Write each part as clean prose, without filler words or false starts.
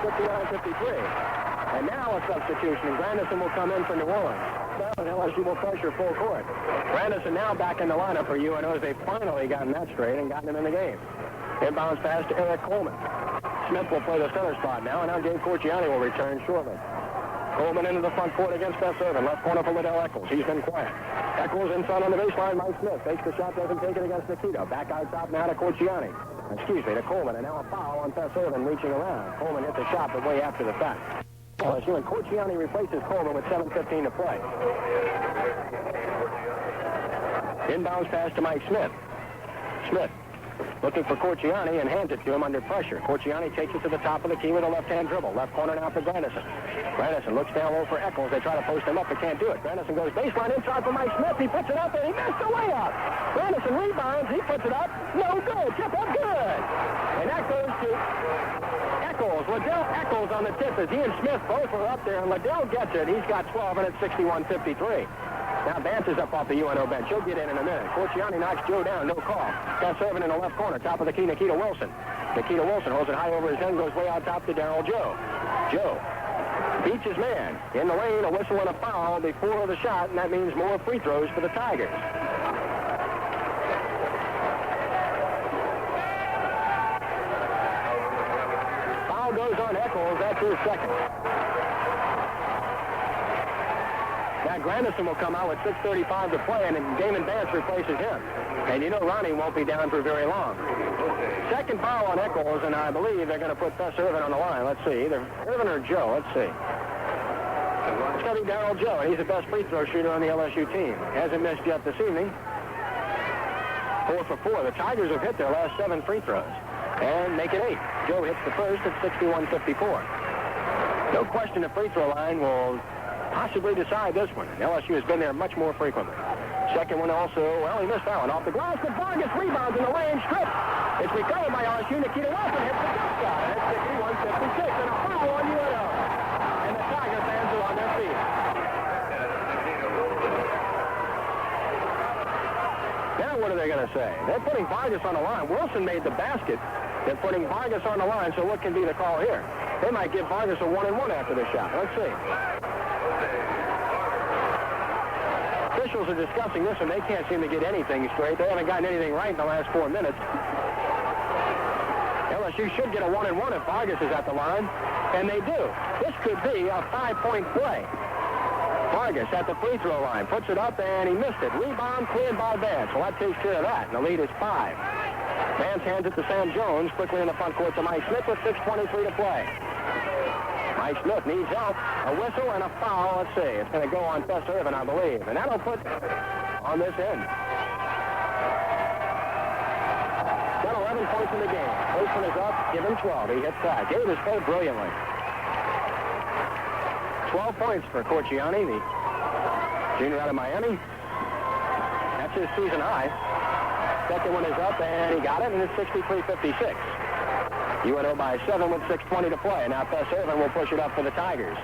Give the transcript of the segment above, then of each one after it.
59-53. And now a substitution, and Grandison will come in for New Orleans. And LSU will pressure full court. Grandison now back in the lineup for UNO as they've finally gotten that straight and gotten him in the game. Inbounds pass to Eric Coleman. Smith will play the center spot now, and now Gabe Corciani will return shortly. Coleman into the front court against Beth Irvin. Left corner for Liddell Eccles. He's been quiet. Eccles inside on the baseline. Mike Smith takes the shot, doesn't take it against Nikita. Back out top now to Corciani. To Coleman, and now a foul on Beth Irvin reaching around. Coleman hit the shot, but way after the fact. LSU and Corciani replaces Coleman with 7:15 to play. Inbounds pass to Mike Smith. Smith looking for Corciani and hands it to him under pressure. Corciani takes it to the top of the key with a left-hand dribble. Left corner now for Grandison. Grandison looks down low for Eccles. They try to post him up, but can't do it. Grandison goes baseline inside for Mike Smith. He puts it up, and he missed the layup. Grandison rebounds. He puts it up. No good. Tip up good. And that goes to Eccles. Liddell Eccles on the tip as he and Smith both are up there, and Liddell gets it. He's got 12, and it's 61-53. Now Vance is up off the UNO bench. He'll get in a minute. Corciani knocks Joe down. No call. Beth Irvin in the left corner. Top of the key, Nikita Wilson. Nikita Wilson holds it high over his head, goes way out top to Darryl Joe. Joe beats his man. In the lane, a whistle and a foul before the shot, and that means more free throws for the Tigers. Foul goes on Eccles. That's his second. Now Grandison will come out with 6:35 to play, and Damon Vance replaces him. And you know Ronnie won't be down for very long. Second foul on Eccles, and I believe they're going to put Bess Irvin on the line. Let's see, either Irvin or Joe. Let's see. It's going to be Darryl Joe, and he's the best free throw shooter on the LSU team. Hasn't missed yet this evening. 4 for 4. The Tigers have hit their last 7 free throws and make it 8. Joe hits the first at 61-54. No question the free throw line will possibly decide this one. LSU has been there much more frequently. Second one also, well, he missed that one off the glass, but Vargas rebounds in the lane, strip. It's recovered by LSU. Nikita Wilson hits the jump shot. It's 61-56, and a foul on UNO. And the Tiger fans are on their feet. Now what are they going to say? They're putting Vargas on the line. Wilson made the basket. They're putting Vargas on the line, so what can be the call here? They might give Vargas a 1-and-1 after the shot. Let's see. Officials are discussing this, and they can't seem to get anything straight. They haven't gotten anything right in the last 4 minutes. LSU should get a 1-and-1 if Vargas is at the line, and they do. This could be a 5-point play. Vargas at the free throw line, puts it up, and he missed it. Rebound cleared by Vance. Well, that takes care of that, and the lead is 5. Vance hands it to Sam Jones, quickly in the front court to Mike Smith with 6:23 to play. Mike Smith needs help. A whistle and a foul. Let's see. It's going to go on Bess Irvin, I believe. And that'll put on this end. Got 11 points in the game. Wilson is up. Give him 12. He hits that. Gabe has played brilliantly. 12 points for Corciani, the junior out of Miami. That's his season high. Second one is up, and he got it, and it's 63-56. UNO by 7 with 6:20 to play. Now Bess Irvin will push it up for the Tigers.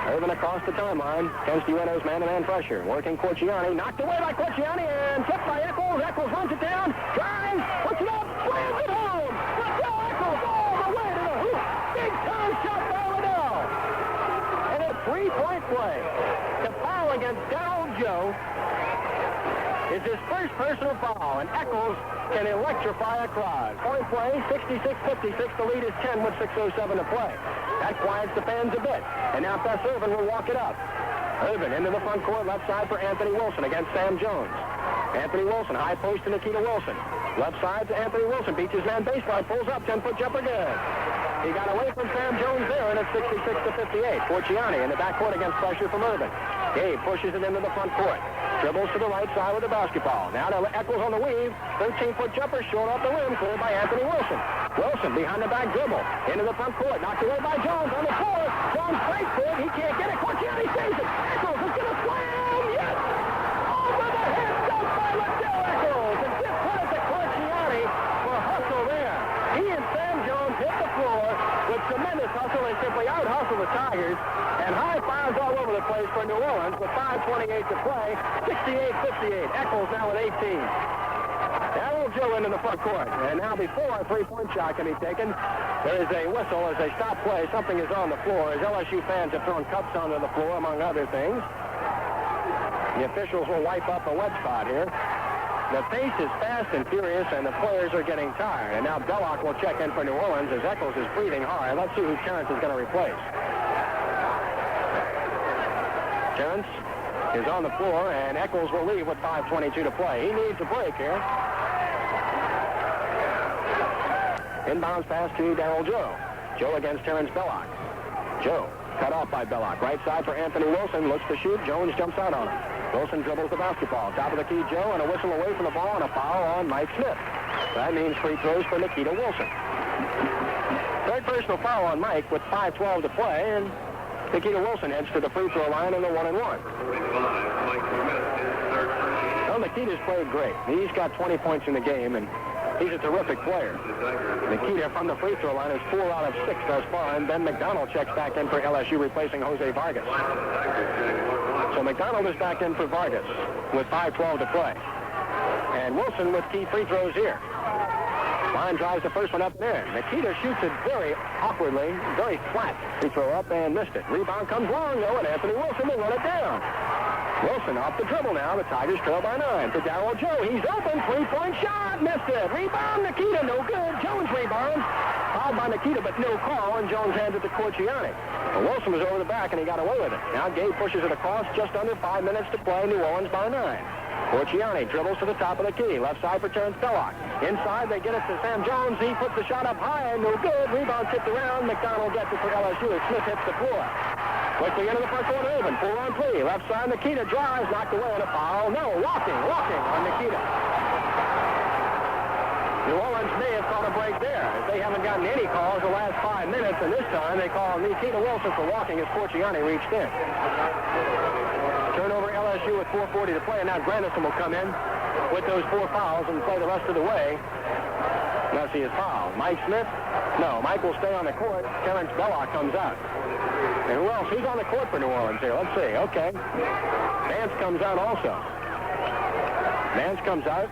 Irvin across the timeline against UNO's man-to-man pressure. Working Corciani. Knocked away by Corciani and tipped by Eccles. Eccles runs it down. Drives. Puts it up. Slams it home. Liddell Eccles all the way to the hoop. Big time shot by Liddell. And a 3-point play. The foul against Darryl Joe is his first personal foul, and Eccles can electrify a crowd. Point play, 66-56. The lead is 10 with 6:07 to play. That quiets the fans a bit. And now Bess Irvin will walk it up. Irvin into the front court, left side for Anthony Wilson against Sam Jones. Anthony Wilson, high post to Nikita Wilson. Left side to Anthony Wilson, beats his man baseline, pulls up, 10-foot jumper good. He got away from Sam Jones there, and it's 66-58. Corciani in the backcourt against pressure from Irvin. Gabe pushes it into the front court. Dribbles to the right side with the basketball. Now to Eccles on the weave. 13-foot jumper short off the rim, cleared by Anthony Wilson. Wilson behind the back dribble. Into the front court. Knocked away by Jones on the floor. Jones breaks it. He can't get it. Corciani saves it. Eccles is going to slam. Yes! Over the head dunk by Liddell Eccles. And give credit to Corciani for hustle there. He and Sam Jones hit the floor with tremendous hustle and simply out-hustle the Tigers. And high fives all over the place for New Orleans with 5:28 to play. 68-58. Eccles now with 18. Darryl Joe into the front court. And now before a 3-point shot can be taken, There is a whistle as they stop play. Something is on the floor as LSU fans have thrown cups onto the floor, among other things. The officials will wipe up a wet spot here. The pace is fast and furious, and the players are getting tired. And now Belloc will check in for New Orleans as Eccles is breathing hard. Let's see who Terrence is going to replace. Terrence is on the floor, and Eccles will leave with 5:22 to play. He needs a break here. Inbounds pass to Darrell Joe. Joe against Terrence Belloc. Joe cut off by Belloc. Right side for Anthony Wilson. Looks to shoot. Jones jumps out on him. Wilson dribbles the basketball. Top of the key, Joe, and a whistle away from the ball, and a foul on Mike Smith. That means free throws for Nikita Wilson. Third personal foul on Mike with 5:12 to play, and Nikita Wilson heads to the free throw line in the 1-and-1. Well, Nikita's played great. He's got 20 points in the game, and he's a terrific player. Nikita from the free throw line is 4 out of 6 thus far, and Ben McDonald checks back in for LSU, replacing Jose Vargas. So McDonald is back in for Vargas with 5:12 to play. And Wilson with key free throws here. Line drives the first one up there. Nikita shoots it very awkwardly, very flat. Free throw up and missed it. Rebound comes long, though, and Anthony Wilson will run it down. Wilson off the dribble now. The Tigers trail by 9. To Darrell Joe. He's open. Three-point shot. Missed it. Rebound. Nikita. No good. Jones rebounds. Fouled by Nikita, but no call, and Jones hands it to Corciani. Well, Wilson was over the back, and he got away with it. Now Gabe pushes it across. Just under 5 minutes to play. New Orleans by 9. Corciani dribbles to the top of the key. Left side for Terrence Belloc. Inside, they get it to Sam Jones. He puts the shot up high, and no good. Rebound tipped around. McDonald gets it for LSU. Smith hits the floor. Quickly into the front court, Irvin. 4-on-3. Left side, Nikita drives. Knocked away on a foul. No, walking on Nikita. New Orleans may have caught a break there. They haven't gotten any calls the last 5 minutes, and this time they call Nikita Wilson for walking as Corciani reached in. Turnover LSU with 4:40 to play, and now Grandison will come in with those 4 fouls and play the rest of the way. Now see his foul. Mike Smith? No, Mike will stay on the court. Terrence Belloc comes out. And who else? Who's on the court for New Orleans here? Let's see. Okay. Vance comes out also. Vance comes out.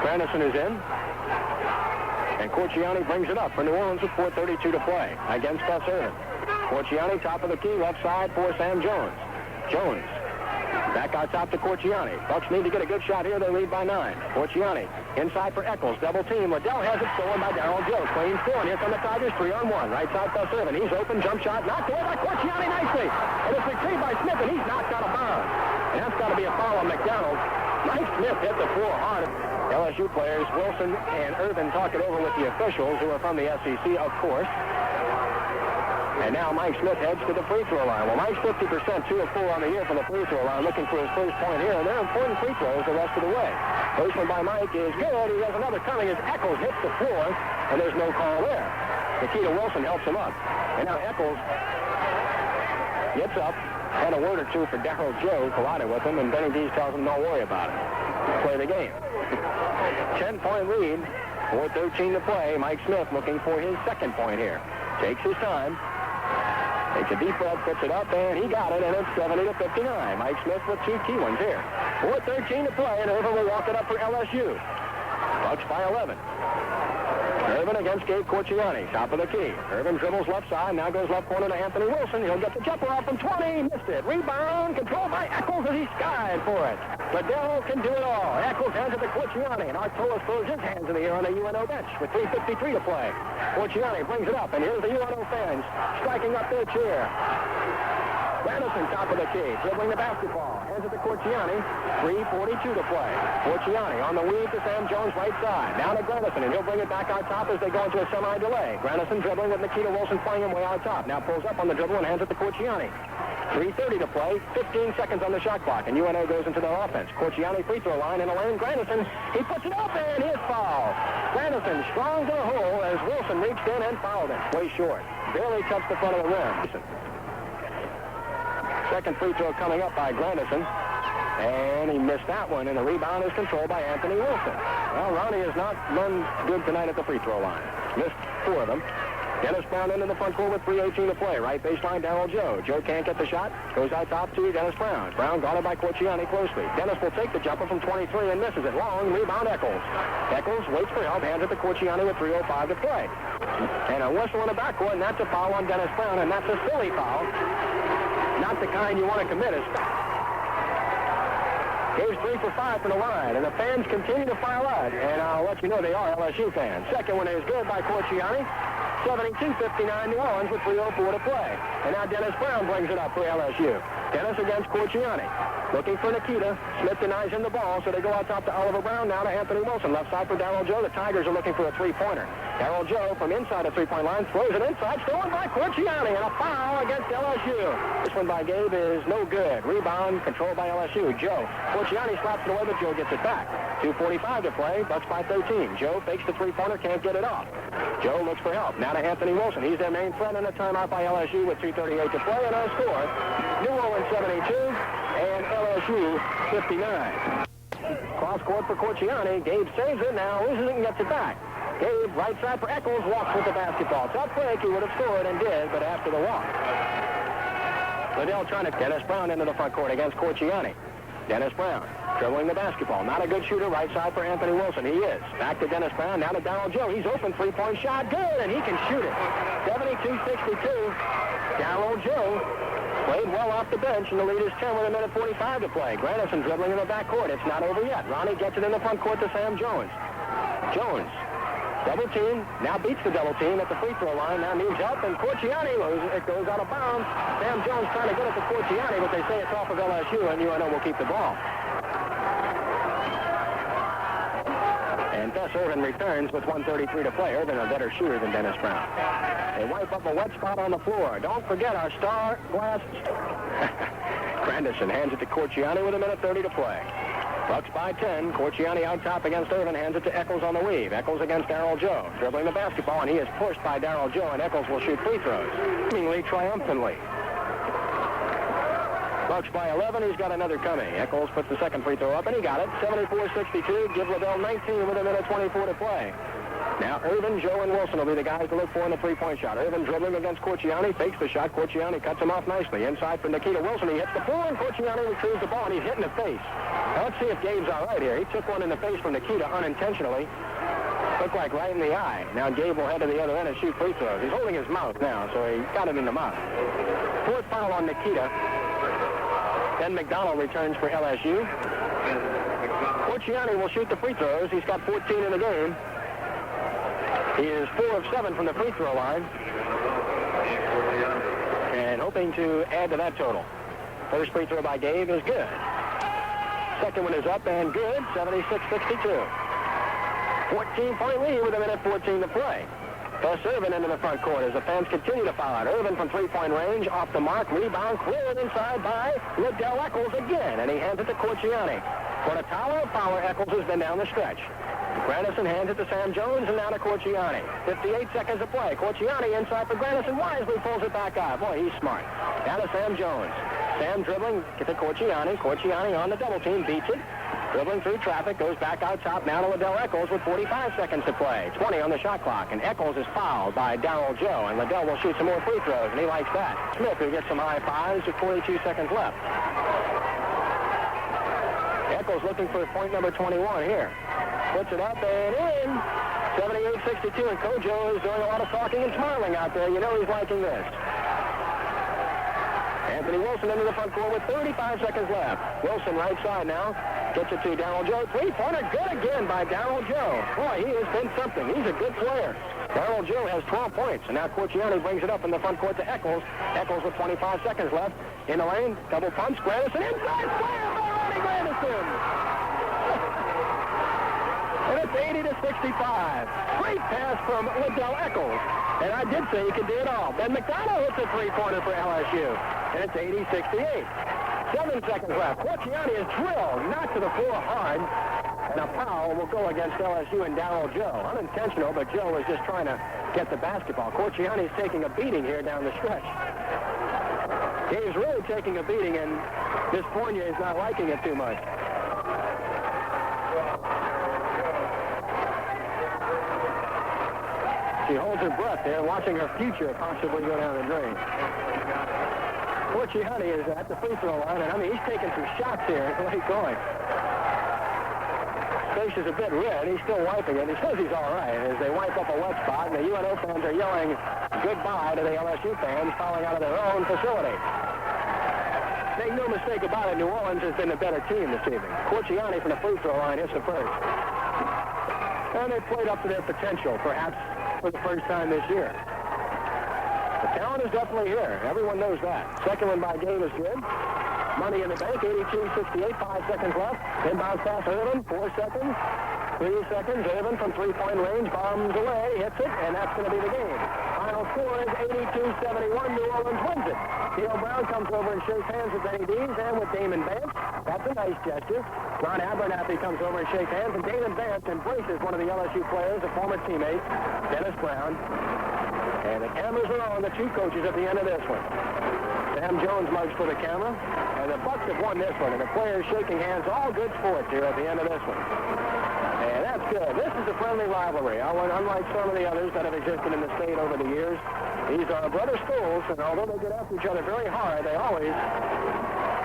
Grandison is in. And Corciani brings it up for New Orleans with 4:32 to play against Gus Irvin. Corciani, top of the key, left side for Sam Jones. Jones. Back out top to Corciani. Bucks need to get a good shot here. They lead by 9. Corciani inside for Eccles. Double team. Liddell has it stolen by Darrell Joe. Clean score. And here come the Tigers. 3-on-1. Right side Gus Irvin. He's open. Jump shot. Knocked away by Corciani nicely. And it's retrieved by Smith, and he's knocked out of bounds. And that's got to be a foul on McDonald. Mike Smith hit the floor hard. LSU players Wilson and Irvin talk it over with the officials, who are from the SEC, of course. And now Mike Smith heads to the free throw line. Well, Mike's 50%, 2 of 4 on the year from the free throw line, looking for his first point here. And they're important free throws the rest of the way. First one by Mike is good. He has another coming as Eccles hits the floor, and there's no call there. Nikita Wilson helps him up. And now Eccles gets up, had a word or two for Darrell Joe, collided with him, and Benny Dees tells him, don't worry about it. Play the game. 10-point lead, 4:13 to play. Mike Smith looking for his second point here. Takes his time. Takes a deep breath, puts it up, and he got it, and it's 70-59. Mike Smith with 2 key ones here. 4:13 to play, and Irvin will walk it up for LSU. Bucks by 11. Irvin against Gabe Corciani, top of the key. Irvin dribbles left side, now goes left corner to Anthony Wilson. He'll get the jumper off from 20, missed it. Rebound, controlled by Eccles as he skied for it. Liddell can do it all. Eccles hands it to Corciani, and Artois throws his hands in the air on the UNO bench with 3:53 to play. Corciani brings it up, and here's the UNO fans striking up their cheer. Grandison, top of the key, dribbling the basketball. Hands it to Corciani. 3:42 to play. Corciani on the weave to Sam Jones, right side. Down to Grandison, and he'll bring it back out top as they go into a semi-delay. Grandison dribbling with Nikita Wilson playing him way out top. Now pulls up on the dribble and hands it to Corciani. 3:30 to play. 15 seconds on the shot clock, and UNO goes into their offense. Corciani free throw line in a lane. Grandison, he puts it up, and he is fouled. Grandison strong to the hole as Wilson reached in and fouled him. Way short. Barely touched the front of the rim. Second free throw coming up by Grandison. And he missed that one, and the rebound is controlled by Anthony Wilson. Well, Ronnie has not run good tonight at the free throw line. Missed 4 of them. Dennis Brown into the front court with 3:18 to play. Right baseline, Darryl Joe. Joe can't get the shot. Goes out top to Dennis Brown. Brown guarded by Corciani closely. Dennis will take the jumper from 23 and misses it. Long rebound, Eccles. Eccles waits for help, hands it to Corciani with 3:05 to play. And a whistle in the backcourt, and that's a foul on Dennis Brown, and that's a silly foul. Not the kind you want to commit. Gabe's 3 for 5 from the line, and the fans continue to file out. And I'll let you know they are LSU fans. Second one is good by Corciani. 72-59 New Orleans with 3:04 to play. And now Dennis Brown brings it up for LSU. Dennis against Corciani. Looking for Nikita. Smith denies him the ball, so they go out top to Oliver Brown, now to Anthony Wilson. Left side for Darryl Joe. The Tigers are looking for a three-pointer. Darryl Joe from inside the three-point line throws it inside, stolen by Corciani, and a foul against LSU. This one by Gabe is no good. Rebound controlled by LSU. Joe. Corciani slaps it away, but Joe gets it back. 2:45 to play. Bucks by 13. Joe fakes the three-pointer, can't get it off. Joe looks for help. Now to Anthony Wilson. He's their main threat, and a timeout by LSU with 2:38 to play, and a score. New Orleans 72 and LSU 59. Cross court for Corciani. Gabe saves it. Now loses it and gets it back. Gabe, right side for Eccles, walks with the basketball. Tough break, he would have scored and did, but after the walk. Liddell trying to Dennis Brown into the front court against Corciani. Dennis Brown dribbling the basketball. Not a good shooter. Right side for Anthony Wilson. He is. Back to Dennis Brown. Now to Darryl Joe. He's open. Three-point shot. Good, and he can shoot it. 72-62. Darryl Joe played well off the bench, and the lead is 10 with 1:45 to play. Granderson dribbling in the backcourt. It's not over yet. Ronnie gets it in the front court to Sam Jones. Jones. Double team. Now beats the double team at the free throw line. Now needs help, and Corciani loses. It goes out of bounds. Sam Jones trying to get it to Corciani, but they say it's off of LSU, and UNO will keep the ball. And Gus Irvin returns with 1:33 to play. Irvin a better shooter than Dennis Brown. They wipe up a wet spot on the floor. Don't forget our star glass. Granderson hands it to Corciani with 1:30 to play. Bucks by 10. Corciani out top against Irvin. Hands it to Eccles on the weave. Eccles against Darryl Joe. Dribbling the basketball, and he is pushed by Darryl Joe, and Eccles will shoot free throws. Seemingly triumphantly. Bucks by 11. He's got another coming. Eccles puts the second free throw up, and he got it. 74-62. Give Liddell 19 with 1:24 to play. Now Irvin, Joe, and Wilson will be the guys to look for in the three-point shot. Irvin dribbling against Corciani, fakes the shot. Corciani cuts him off nicely. Inside for Nikita Wilson. He hits the floor, and Corciani retrieves the ball, and he's hit in the face. Now let's see if Gabe's all right here. He took one in the face from Nikita unintentionally. Looked like right in the eye. Now Gabe will head to the other end and shoot free throws. He's holding his mouth now, so he got it in the mouth. Fourth foul on Nikita. Then McDonald returns for LSU. Corciani will shoot the free throws. He's got 14 in the game. He is 4 of 7 from the free throw line. And hoping to add to that total. First free throw by Gabe is good. Second one is up and good, 76-62. 14-point lead with 1:14 to play. Gus Irvin into the front court as the fans continue to foul out. Irvin from three-point range, off the mark, rebound, cleared inside by Liddell Eccles again, and he hands it to Corciani. For the tower of power, Eccles has been down the stretch. Granderson hands it to Sam Jones, and now to Corciani. 58 seconds to play. Corciani inside for Granderson, wisely pulls it back out. Boy, he's smart. Now to Sam Jones. Sam dribbling, get to Corciani. Corciani on the double team, beats it. Dribbling through traffic, goes back out top, now to Liddell Eccles with 45 seconds to play. 20 on the shot clock, and Eccles is fouled by Darryl Joe, and Liddell will shoot some more free throws, and he likes that. Smith, who gets some high fives with 42 seconds left. Eccles looking for point number 21 here. Puts it up and in. 78-62, and Kojo is doing a lot of talking and smiling out there. You know he's liking this. Anthony Wilson into the front court with 35 seconds left. Wilson right side now. Gets it to Darryl Joe. Three-pointer good again by Darryl Joe. Boy, he has been something. He's a good player. Darryl Joe has 12 points. And now Corciani brings it up in the front court to Eccles. Eccles with 25 seconds left. In the lane, double pumps. Granderson inside. Slam by Ronnie Granderson. And it's 80-65. Great pass from Liddell Eccles. And I did say he could do it all. Ben McDonald hits a three-pointer for LSU. And it's 80-68. 7 seconds left. Corciani is drilled, knocked to the floor hard. And a foul will go against LSU and Darryl Joe. Unintentional, but Joe was just trying to get the basketball. Corciani is taking a beating here down the stretch. He's really taking a beating, and this Fournier is not liking it too much. She holds her breath there, watching her future possibly go down the drain. Coachy Honey is at the free throw line, and I mean, he's taking some shots here late going. Face is a bit red. He's still wiping it. He says he's all right as they wipe up a wet spot, and the UNO fans are yelling goodbye to the LSU fans falling out of their own facility. Make no mistake about it, New Orleans has been the better team this evening. Corciani from the free throw line hits the first. And they played up to their potential, perhaps for the first time this year. The talent is definitely here. Everyone knows that. Second one by Game is good. Money in the bank, 82-68, 5 seconds left. Inbound pass, Irvin, 4 seconds. 3 seconds, Irvin from three-point range, bombs away, hits it, and that's going to be the game. Final score is 82-71, New Orleans wins it. Theo Brown comes over and shakes hands with Benny Dees and with Damon Vance. That's a nice gesture. Ron Abernathy comes over and shakes hands, and Damon Vance embraces one of the LSU players, a former teammate, Dennis Brown. And the cameras are on the two coaches at the end of this one. Sam Jones mugs for the camera, and the Bucks have won this one, and the players shaking hands, all good sports here at the end of this one. And that's good. This is a friendly rivalry. Unlike some of the others that have existed in the state over the years, these are brother schools, and although they get after each other very hard, they always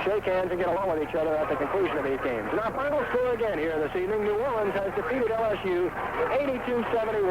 shake hands and get along with each other at the conclusion of these games. And our final score again here this evening, New Orleans has defeated LSU 82-71.